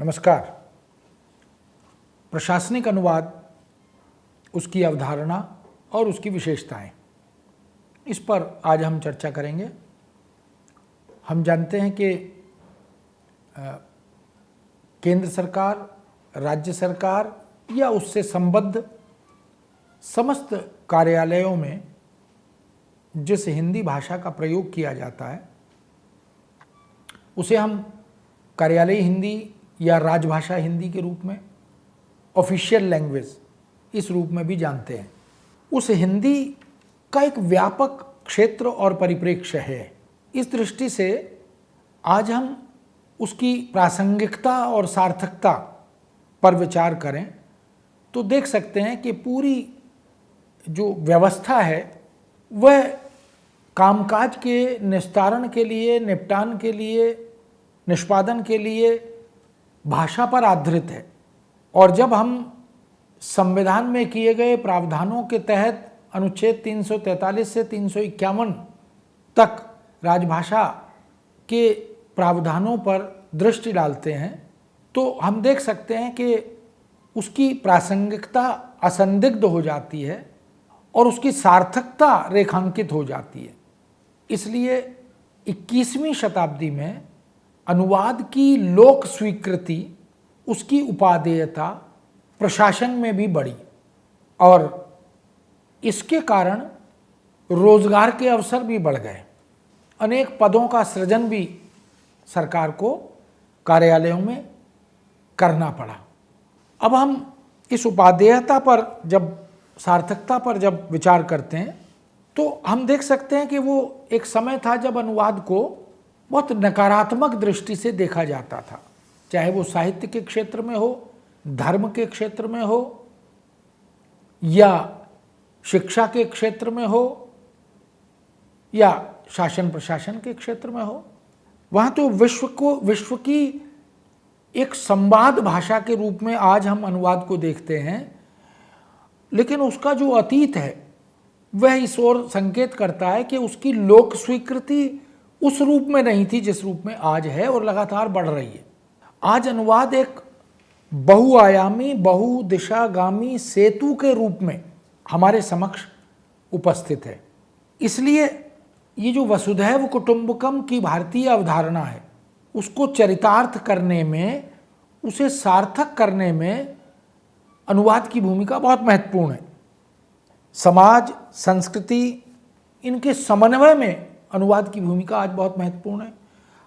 नमस्कार। प्रशासनिक अनुवाद, उसकी अवधारणा और उसकी विशेषताएं, इस पर आज हम चर्चा करेंगे। हम जानते हैं कि केंद्र सरकार, राज्य सरकार या उससे संबद्ध समस्त कार्यालयों में जिस हिंदी भाषा का प्रयोग किया जाता है उसे हम कार्यालयी हिंदी या राजभाषा हिंदी के रूप में, ऑफिशियल लैंग्वेज इस रूप में भी जानते हैं। उस हिंदी का एक व्यापक क्षेत्र और परिप्रेक्ष्य है। इस दृष्टि से आज हम उसकी प्रासंगिकता और सार्थकता पर विचार करें तो देख सकते हैं कि पूरी जो व्यवस्था है वह कामकाज के निस्तारण के लिए, निपटान के लिए, निष्पादन के लिए भाषा पर आधारित है। और जब हम संविधान में किए गए प्रावधानों के तहत अनुच्छेद 343 से 351 तक राजभाषा के प्रावधानों पर दृष्टि डालते हैं तो हम देख सकते हैं कि उसकी प्रासंगिकता असंदिग्ध हो जाती है और उसकी सार्थकता रेखांकित हो जाती है। इसलिए 21वीं शताब्दी में अनुवाद की लोक स्वीकृति, उसकी उपादेयता प्रशासन में भी बढ़ी और इसके कारण रोजगार के अवसर भी बढ़ गए। अनेक पदों का सृजन भी सरकार को कार्यालयों में करना पड़ा। अब हम इस उपादेयता पर जब, सार्थकता पर जब विचार करते हैं तो हम देख सकते हैं कि वो एक समय था जब अनुवाद को बहुत नकारात्मक दृष्टि से देखा जाता था, चाहे वो साहित्य के क्षेत्र में हो, धर्म के क्षेत्र में हो या शिक्षा के क्षेत्र में हो या शासन प्रशासन के क्षेत्र में हो। वहाँ तो विश्व की एक संवाद भाषा के रूप में आज हम अनुवाद को देखते हैं, लेकिन उसका जो अतीत है वह इस ओर संकेत करता है कि उसकी लोक स्वीकृति उस रूप में नहीं थी जिस रूप में आज है और लगातार बढ़ रही है। आज अनुवाद एक बहुआयामी, बहुदिशागामी सेतु के रूप में हमारे समक्ष उपस्थित है। इसलिए ये जो वसुधैव कुटुंबकम की भारतीय अवधारणा है उसको चरितार्थ करने में, उसे सार्थक करने में अनुवाद की भूमिका बहुत महत्वपूर्ण है। समाज, संस्कृति, इनके समन्वय में अनुवाद की भूमिका आज बहुत महत्वपूर्ण है।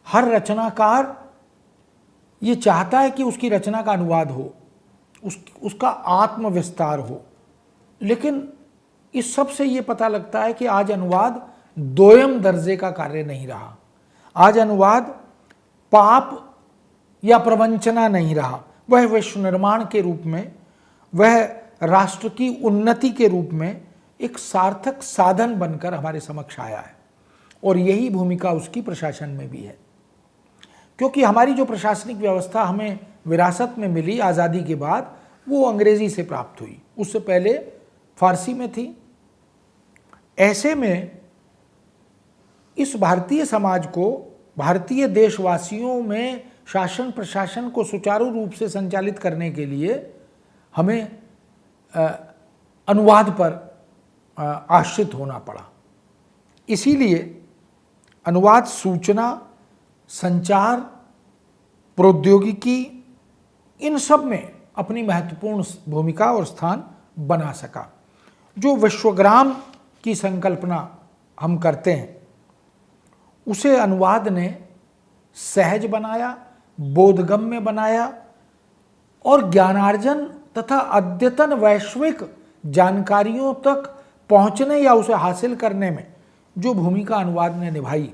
हर रचनाकार ये चाहता है कि उसकी रचना का अनुवाद हो, उसका आत्मविस्तार हो, लेकिन इस सब से ये पता लगता है कि आज अनुवाद दोयम दर्जे का कार्य नहीं रहा। आज अनुवाद पाप या प्रवंचना नहीं रहा, वह विश्व निर्माण के रूप में, वह राष्ट्र की उन्नति के रूप में एक सार्थक साधन बनकर हमारे समक्ष आया है। और यही भूमिका उसकी प्रशासन में भी है, क्योंकि हमारी जो प्रशासनिक व्यवस्था हमें विरासत में मिली आज़ादी के बाद वो अंग्रेजी से प्राप्त हुई, उससे पहले फारसी में थी। ऐसे में इस भारतीय समाज को, भारतीय देशवासियों में शासन प्रशासन को सुचारू रूप से संचालित करने के लिए हमें अनुवाद पर आश्रित होना पड़ा। इसीलिए अनुवाद सूचना, संचार, प्रौद्योगिकी, इन सब में अपनी महत्वपूर्ण भूमिका और स्थान बना सका। जो विश्वग्राम की संकल्पना हम करते हैं उसे अनुवाद ने सहज बनाया, बोधगम्य बनाया और ज्ञानार्जन तथा अद्यतन वैश्विक जानकारियों तक पहुंचने या उसे हासिल करने में जो भूमिका अनुवाद ने निभाई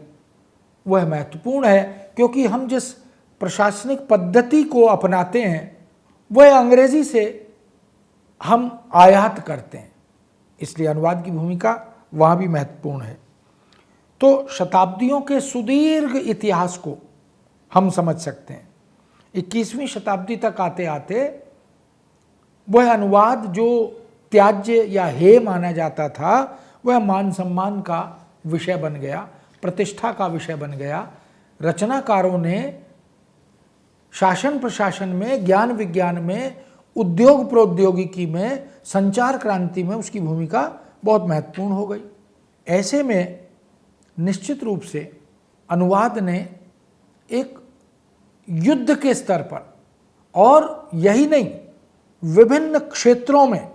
वह महत्वपूर्ण है, क्योंकि हम जिस प्रशासनिक पद्धति को अपनाते हैं वह अंग्रेजी से हम आयात करते हैं, इसलिए अनुवाद की भूमिका वहाँ भी महत्वपूर्ण है। तो शताब्दियों के सुदीर्घ इतिहास को हम समझ सकते हैं। 21वीं शताब्दी तक आते आते वह अनुवाद जो त्याज्य या हेय माना जाता था वह मान सम्मान का विषय बन गया, प्रतिष्ठा का विषय बन गया। रचनाकारों ने शासन प्रशासन में, ज्ञान विज्ञान में, उद्योग प्रौद्योगिकी में, संचार क्रांति में उसकी भूमिका बहुत महत्वपूर्ण हो गई। ऐसे में निश्चित रूप से अनुवाद ने एक युद्ध के स्तर पर, और यही नहीं, विभिन्न क्षेत्रों में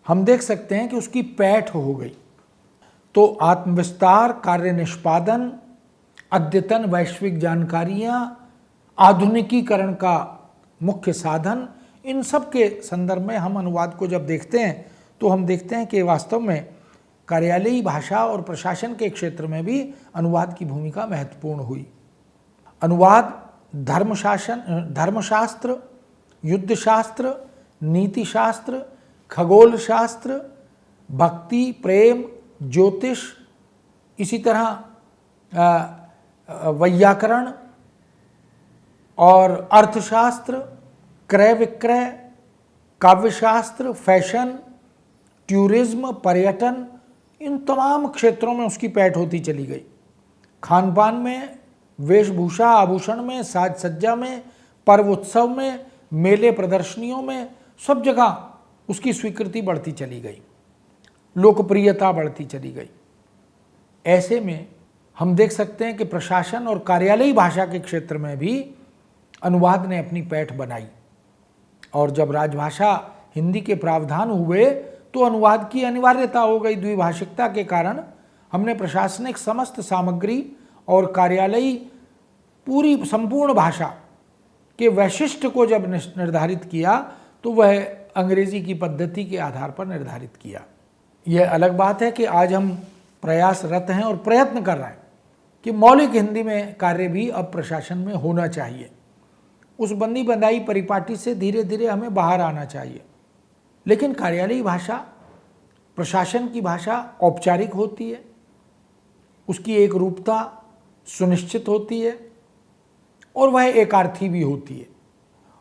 हम देख सकते हैं कि उसकी पैठ हो गई। तो आत्मविस्तार, कार्य निष्पादन, अद्यतन वैश्विक जानकारियां, आधुनिकीकरण का मुख्य साधन, इन सब के संदर्भ में हम अनुवाद को जब देखते हैं तो हम देखते हैं कि वास्तव में कार्यालयी भाषा और प्रशासन के क्षेत्र में भी अनुवाद की भूमिका महत्वपूर्ण हुई। अनुवाद धर्मशास्त्र, युद्धशास्त्र, नीतिशास्त्र, खगोल शास्त्र, भक्ति, प्रेम, ज्योतिष, इसी तरह वैयाकरण और अर्थशास्त्र, क्रय विक्रय, काव्यशास्त्र, फैशन, टूरिज्म, पर्यटन, इन तमाम क्षेत्रों में उसकी पैठ होती चली गई। खान पान में, वेशभूषा आभूषण में, साज सज्जा में, पर्व उत्सव में, मेले प्रदर्शनियों में, सब जगह उसकी स्वीकृति बढ़ती चली गई, लोकप्रियता बढ़ती चली गई। ऐसे में हम देख सकते हैं कि प्रशासन और कार्यालयी भाषा के क्षेत्र में भी अनुवाद ने अपनी पैठ बनाई। और जब राजभाषा हिंदी के प्रावधान हुए तो अनुवाद की अनिवार्यता हो गई। द्विभाषिकता के कारण हमने प्रशासनिक समस्त सामग्री और कार्यालयी पूरी संपूर्ण भाषा के वैशिष्ट्य को जब निर्धारित किया तो वह अंग्रेजी की पद्धति के आधार पर निर्धारित किया। यह अलग बात है कि आज हम प्रयासरत हैं और प्रयत्न कर रहे हैं कि मौलिक हिंदी में कार्य भी अब प्रशासन में होना चाहिए। उस बंदी बंदाई परिपाटी से धीरे धीरे हमें बाहर आना चाहिए। लेकिन कार्यालयी भाषा, प्रशासन की भाषा औपचारिक होती है, उसकी एक रूपता सुनिश्चित होती है और वह एकार्थी भी होती है,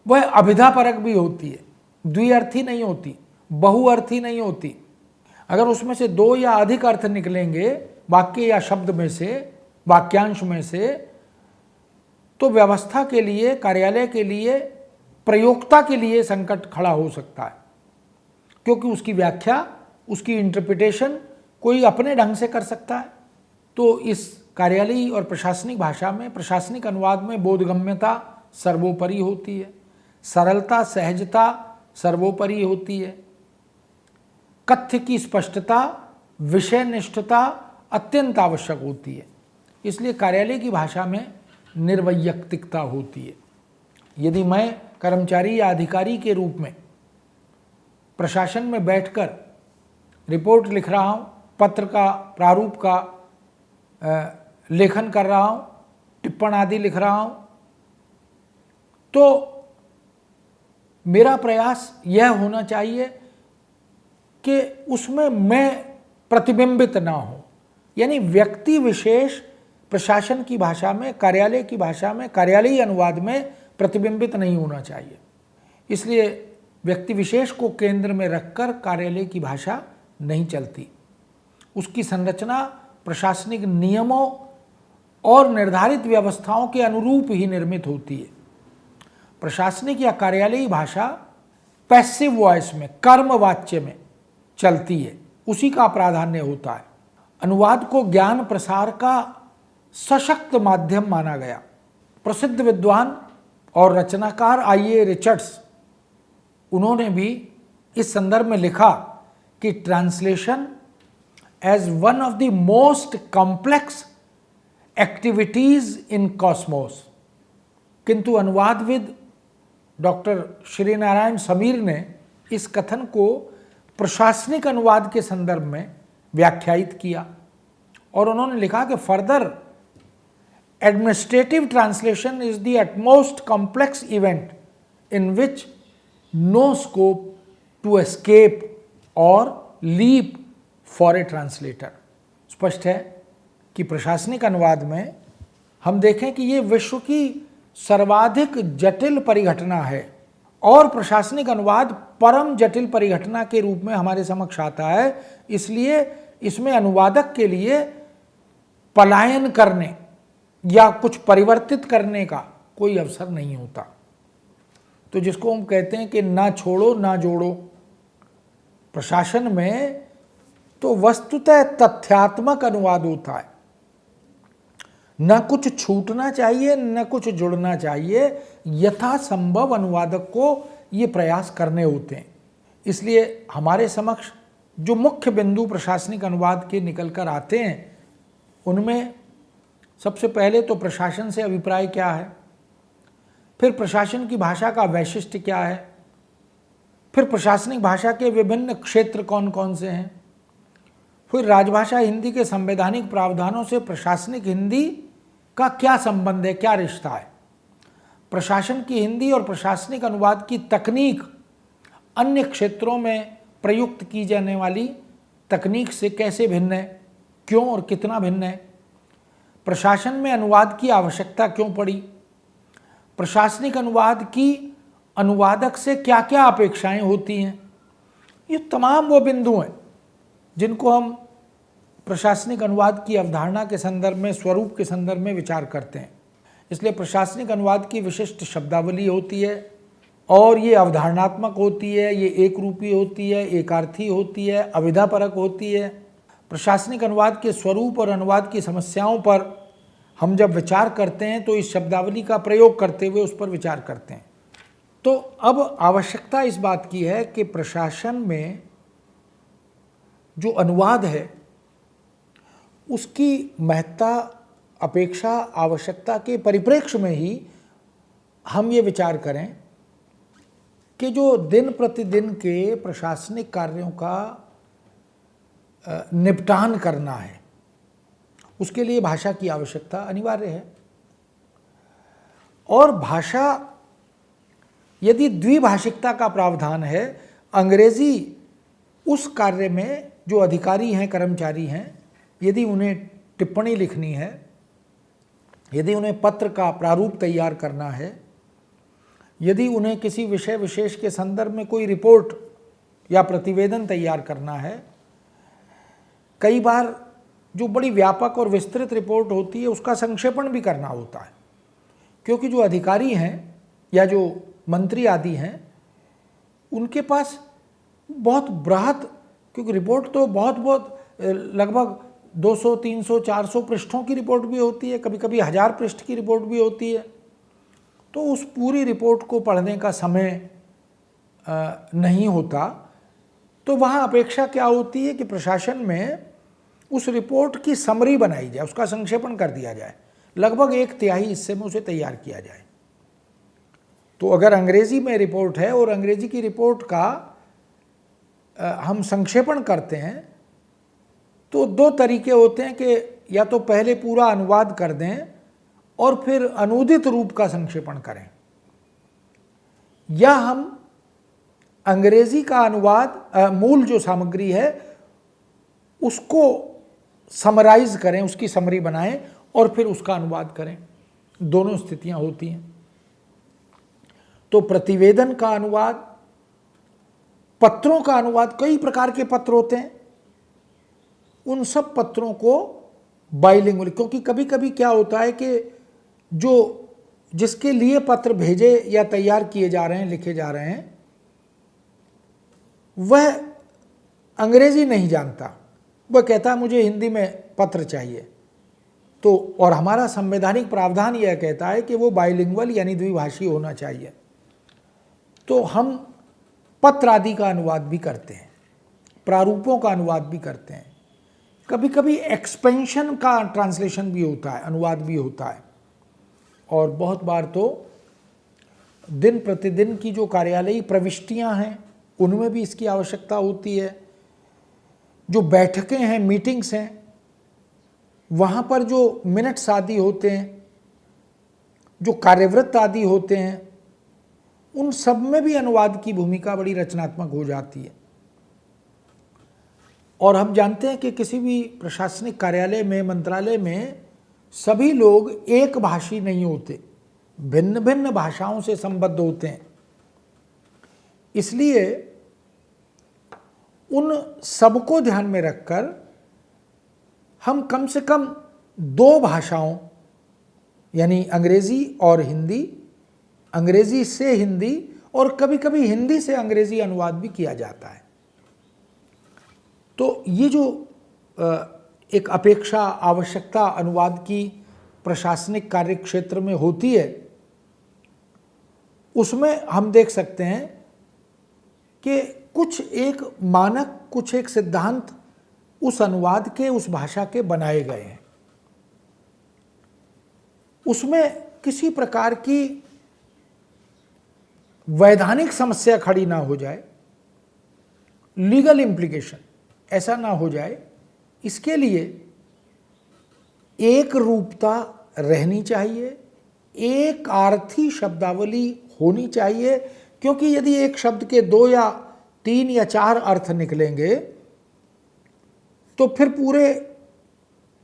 वह अभिधापरक भी होती है, द्विअर्थी नहीं होती, बहुअर्थी नहीं होती। अगर उसमें से दो या अधिक अर्थ निकलेंगे वाक्य या शब्द में से, वाक्यांश में से, तो व्यवस्था के लिए, कार्यालय के लिए, प्रयोक्ता के लिए संकट खड़ा हो सकता है, क्योंकि उसकी व्याख्या, उसकी इंटरप्रिटेशन कोई अपने ढंग से कर सकता है। तो इस कार्यालयी और प्रशासनिक भाषा में, प्रशासनिक अनुवाद में बोधगम्यता सर्वोपरि होती है, सरलता, सहजता सर्वोपरि होती है, कथ्य की स्पष्टता, विषय निष्ठता अत्यंत आवश्यक होती है। इसलिए कार्यालय की भाषा में निर्वैयक्तिकता होती है। यदि मैं कर्मचारी या अधिकारी के रूप में प्रशासन में बैठकर रिपोर्ट लिख रहा हूँ, पत्र का, प्रारूप का लेखन कर रहा हूँ, टिप्पण आदि लिख रहा हूँ, तो मेरा प्रयास यह होना चाहिए कि उसमें मैं प्रतिबिंबित ना हो। यानी व्यक्ति विशेष प्रशासन की भाषा में, कार्यालय की भाषा में, कार्यालयी अनुवाद में प्रतिबिंबित नहीं होना चाहिए। इसलिए व्यक्ति विशेष को केंद्र में रखकर कार्यालय की भाषा नहीं चलती। उसकी संरचना प्रशासनिक नियमों और निर्धारित व्यवस्थाओं के अनुरूप ही निर्मित होती है। प्रशासनिक या कार्यालयी भाषा पैसिव वॉइस में, कर्म वाच्य में चलती है, उसी का प्राधान्य होता है। अनुवाद को ज्ञान प्रसार का सशक्त माध्यम माना गया। प्रसिद्ध विद्वान और रचनाकार आई.ए. रिचर्ड्स, उन्होंने भी इस संदर्भ में लिखा कि translation as one of the most complex activities in cosmos. किंतु अनुवादविद डॉक्टर श्री नारायण समीर ने इस कथन को प्रशासनिक अनुवाद के संदर्भ में व्याख्यायित किया और उन्होंने लिखा कि further administrative translation is the utmost complex event in which no scope to escape or leap for a translator। स्पष्ट है कि प्रशासनिक अनुवाद में हम देखें कि ये विश्व की सर्वाधिक जटिल परिघटना है और प्रशासनिक अनुवाद परम जटिल परिघटना के रूप में हमारे समक्ष आता है। इसलिए इसमें अनुवादक के लिए पलायन करने या कुछ परिवर्तित करने का कोई अवसर नहीं होता। तो जिसको हम कहते हैं कि ना छोड़ो ना जोड़ो, प्रशासन में तो वस्तुतः तथ्यात्मक अनुवाद होता है। न कुछ छूटना चाहिए न कुछ जुड़ना चाहिए, यथासंभव अनुवादक को ये प्रयास करने होते हैं। इसलिए हमारे समक्ष जो मुख्य बिंदु प्रशासनिक अनुवाद के निकल कर आते हैं, उनमें सबसे पहले तो प्रशासन से अभिप्राय क्या है, फिर प्रशासन की भाषा का वैशिष्ट्य क्या है, फिर प्रशासनिक भाषा के विभिन्न क्षेत्र कौन कौन से हैं, फिर राजभाषा हिंदी के संवैधानिक प्रावधानों से प्रशासनिक हिंदी का क्या संबंध है, क्या रिश्ता है, प्रशासन की हिंदी और प्रशासनिक अनुवाद की तकनीक अन्य क्षेत्रों में प्रयुक्त की जाने वाली तकनीक से कैसे भिन्न है, क्यों और कितना भिन्न है, प्रशासन में अनुवाद की आवश्यकता क्यों पड़ी, प्रशासनिक अनुवाद की अनुवादक से क्या क्या अपेक्षाएं होती हैं। ये तमाम वो बिंदु हैं जिनको हम प्रशासनिक अनुवाद की अवधारणा के संदर्भ में, स्वरूप के संदर्भ में विचार करते हैं। इसलिए प्रशासनिक अनुवाद की विशिष्ट शब्दावली होती है और ये अवधारणात्मक होती है, ये एक रूपी होती है, एकार्थी होती है, अविधापरक होती है। प्रशासनिक अनुवाद के स्वरूप और अनुवाद की समस्याओं पर हम जब विचार करते हैं तो इस शब्दावली का प्रयोग करते हुए उस पर विचार करते हैं। तो अब आवश्यकता इस बात की है कि प्रशासन में जो अनुवाद है उसकी महत्ता, अपेक्षा, आवश्यकता के परिप्रेक्ष्य में ही हम ये विचार करें कि जो दिन प्रतिदिन के प्रशासनिक कार्यों का निपटान करना है उसके लिए भाषा की आवश्यकता अनिवार्य है। और भाषा, यदि द्विभाषिकता का प्रावधान है, अंग्रेजी उस कार्य में जो अधिकारी हैं, कर्मचारी हैं, यदि उन्हें टिप्पणी लिखनी है, यदि उन्हें पत्र का प्रारूप तैयार करना है, यदि उन्हें किसी विषय विशेष के संदर्भ में कोई रिपोर्ट या प्रतिवेदन तैयार करना है, कई बार जो बड़ी व्यापक और विस्तृत रिपोर्ट होती है उसका संक्षेपण भी करना होता है, क्योंकि जो अधिकारी हैं या जो मंत्री आदि हैं उनके पास बहुत बृहत, क्योंकि रिपोर्ट तो बहुत लगभग 200, 300, 400 पृष्ठों की रिपोर्ट भी होती है, कभी कभी 1000 पृष्ठ की रिपोर्ट भी होती है। तो उस पूरी रिपोर्ट को पढ़ने का समय नहीं होता। तो वहाँ अपेक्षा क्या होती है कि प्रशासन में उस रिपोर्ट की समरी बनाई जाए, उसका संक्षेपण कर दिया जाए, लगभग 1/3 हिस्से में उसे तैयार किया जाए। तो अगर अंग्रेजी में रिपोर्ट है और अंग्रेजी की रिपोर्ट का हम संक्षेपण करते हैं तो 2 तरीके होते हैं कि या तो पहले पूरा अनुवाद कर दें और फिर अनुदित रूप का संक्षेपण करें, या हम अंग्रेजी का अनुवाद, मूल जो सामग्री है उसको समराइज करें, उसकी समरी बनाएं और फिर उसका अनुवाद करें। दोनों स्थितियां होती हैं। तो प्रतिवेदन का अनुवाद, पत्रों का अनुवाद, कई प्रकार के पत्र होते हैं, उन सब पत्रों को बाइलिंगुअल, क्योंकि कभी कभी क्या होता है कि जो जिसके लिए पत्र भेजे या तैयार किए जा रहे हैं, लिखे जा रहे हैं, वह अंग्रेजी नहीं जानता, वह कहता है मुझे हिंदी में पत्र चाहिए। तो और हमारा संवैधानिक प्रावधान यह कहता है कि वो बाइलिंगुअल यानी द्विभाषी होना चाहिए। तो हम पत्र आदि का अनुवाद भी करते हैं, प्रारूपों का अनुवाद भी करते हैं, कभी कभी एक्सपेंशन का ट्रांसलेशन भी होता है, अनुवाद भी होता है। और बहुत बार तो दिन प्रतिदिन की जो कार्यालयी प्रविष्टियां हैं उनमें भी इसकी आवश्यकता होती है। जो बैठकें हैं, मीटिंग्स हैं, वहाँ पर जो मिनट्स आदि होते हैं, जो कार्यवृत्त आदि होते हैं, उन सब में भी अनुवाद की भूमिका बड़ी रचनात्मक हो जाती है। और हम जानते हैं कि किसी भी प्रशासनिक कार्यालय में, मंत्रालय में सभी लोग एक भाषी नहीं होते, भिन्न भिन्न भाषाओं से संबद्ध होते हैं। इसलिए उन सबको ध्यान में रखकर हम कम से कम 2 भाषाओं यानी अंग्रेजी और हिंदी, अंग्रेजी से हिंदी, और कभी कभी हिंदी से अंग्रेजी अनुवाद भी किया जाता है। तो ये जो एक अपेक्षा, आवश्यकता अनुवाद की प्रशासनिक कार्य क्षेत्र में होती है, उसमें हम देख सकते हैं कि कुछ एक मानक, कुछ एक सिद्धांत उस अनुवाद के, उस भाषा के बनाए गए हैं। उसमें किसी प्रकार की वैधानिक समस्या खड़ी ना हो जाए, लीगल इम्प्लीकेशन ऐसा ना हो जाए, इसके लिए एक रूपता रहनी चाहिए, एक आर्थी शब्दावली होनी चाहिए, क्योंकि यदि एक शब्द के 2 या 3 या 4 अर्थ निकलेंगे तो फिर पूरे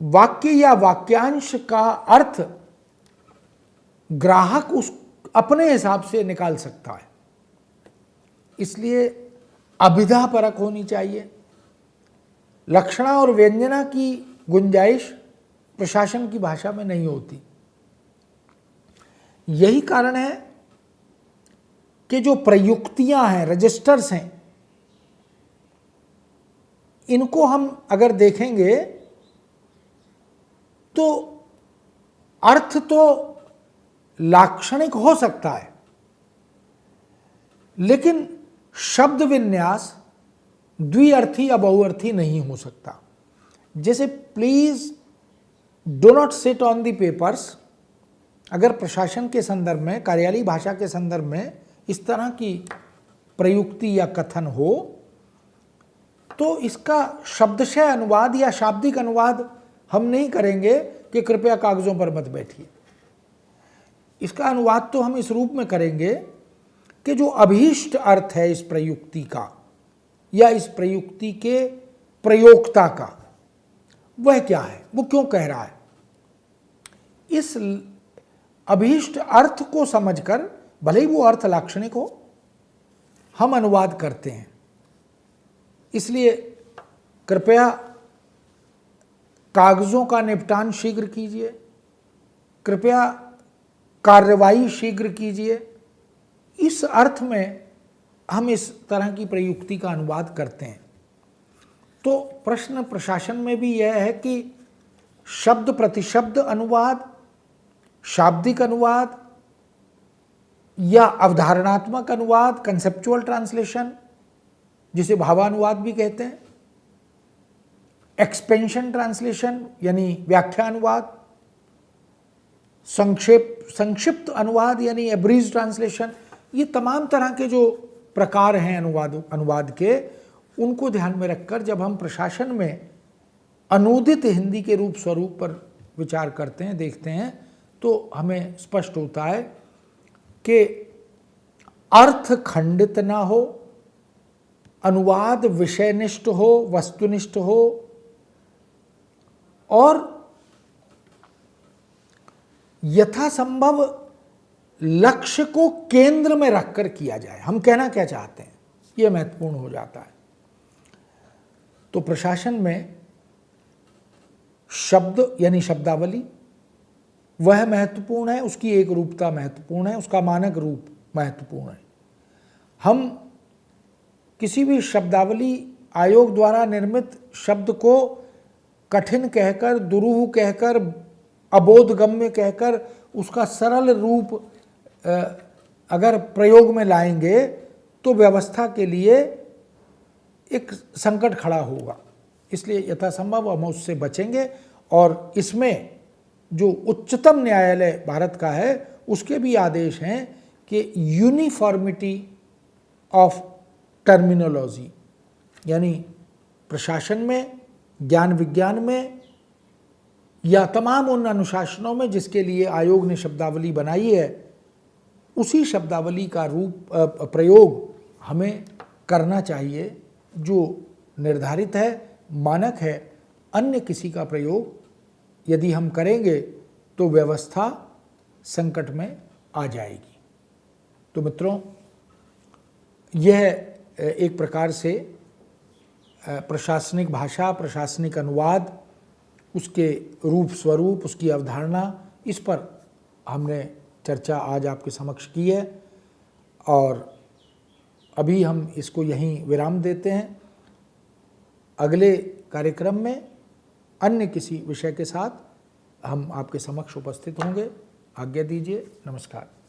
वाक्य या वाक्यांश का अर्थ ग्राहक उस अपने हिसाब से निकाल सकता है। इसलिए अभिधा परक होनी चाहिए। लक्षणा और व्यंजना की गुंजाइश प्रशासन की भाषा में नहीं होती। यही कारण है कि जो प्रयुक्तियां हैं, रजिस्टर्स हैं, इनको हम अगर देखेंगे तो अर्थ तो लाक्षणिक हो सकता है, लेकिन शब्द विन्यास द्विअर्थी या बहुअर्थी नहीं हो सकता। जैसे please do not sit on the papers, अगर प्रशासन के संदर्भ में, कार्यालयी भाषा के संदर्भ में इस तरह की प्रयुक्ति या कथन हो, तो इसका शब्दशः अनुवाद या शाब्दिक अनुवाद हम नहीं करेंगे कि कृपया कागजों पर मत बैठिए। इसका अनुवाद तो हम इस रूप में करेंगे कि जो अभीष्ट अर्थ है इस प्रयुक्ति का या इस प्रयुक्ति के प्रयोक्ता का, वह क्या है, वो क्यों कह रहा है। इस अभीष्ट अर्थ को समझकर, भले ही वो अर्थ लाक्षणिक हो, हम अनुवाद करते हैं। इसलिए कृपया कागजों का निपटान शीघ्र कीजिए, कृपया कार्रवाई शीघ्र कीजिए। इस अर्थ में हम इस तरह की प्रयुक्ति का अनुवाद करते हैं। तो प्रश्न प्रशासन में भी यह है कि शब्द प्रतिशब्द अनुवाद, शाब्दिक अनुवाद या अवधारणात्मक अनुवाद, कंसेप्चुअल ट्रांसलेशन, जिसे भावानुवाद भी कहते हैं, एक्सपेंशन ट्रांसलेशन यानी व्याख्या अनुवाद, संक्षिप्त अनुवाद यानी एब्रीज ट्रांसलेशन, ये तमाम तरह के जो प्रकार हैं अनुवाद के, उनको ध्यान में रखकर जब हम प्रशासन में अनूदित हिंदी के रूप स्वरूप पर विचार करते हैं, देखते हैं, तो हमें स्पष्ट होता है कि अर्थ खंडित ना हो, अनुवाद विषयनिष्ठ हो, वस्तुनिष्ठ हो, और यथासंभव लक्ष्य को केंद्र में रखकर किया जाए। हम कहना क्या चाहते हैं, यह महत्वपूर्ण हो जाता है। तो प्रशासन में शब्द यानी शब्दावली वह महत्वपूर्ण है, उसकी एक रूपता महत्वपूर्ण है, उसका मानक रूप महत्वपूर्ण है। हम किसी भी शब्दावली आयोग द्वारा निर्मित शब्द को कठिन कहकर, दुरूह कहकर, अबोधगम्य कहकर उसका सरल रूप अगर प्रयोग में लाएंगे तो व्यवस्था के लिए एक संकट खड़ा होगा। इसलिए यथासंभव हम उससे बचेंगे, और इसमें जो उच्चतम न्यायालय भारत का है उसके भी आदेश हैं कि यूनिफॉर्मिटी ऑफ टर्मिनोलॉजी, यानी प्रशासन में, ज्ञान विज्ञान में या तमाम उन अनुशासनों में जिसके लिए आयोग ने शब्दावली बनाई है, उसी शब्दावली का प्रयोग हमें करना चाहिए जो निर्धारित है, मानक है। अन्य किसी का प्रयोग यदि हम करेंगे तो व्यवस्था संकट में आ जाएगी। तो मित्रों, यह एक प्रकार से प्रशासनिक भाषा, प्रशासनिक अनुवाद, उसके रूप स्वरूप, उसकी अवधारणा, इस पर हमने चर्चा आज आपके समक्ष की है और अभी हम इसको यहीं विराम देते हैं। अगले कार्यक्रम में अन्य किसी विषय के साथ हम आपके समक्ष उपस्थित होंगे। आज्ञा दीजिए। नमस्कार।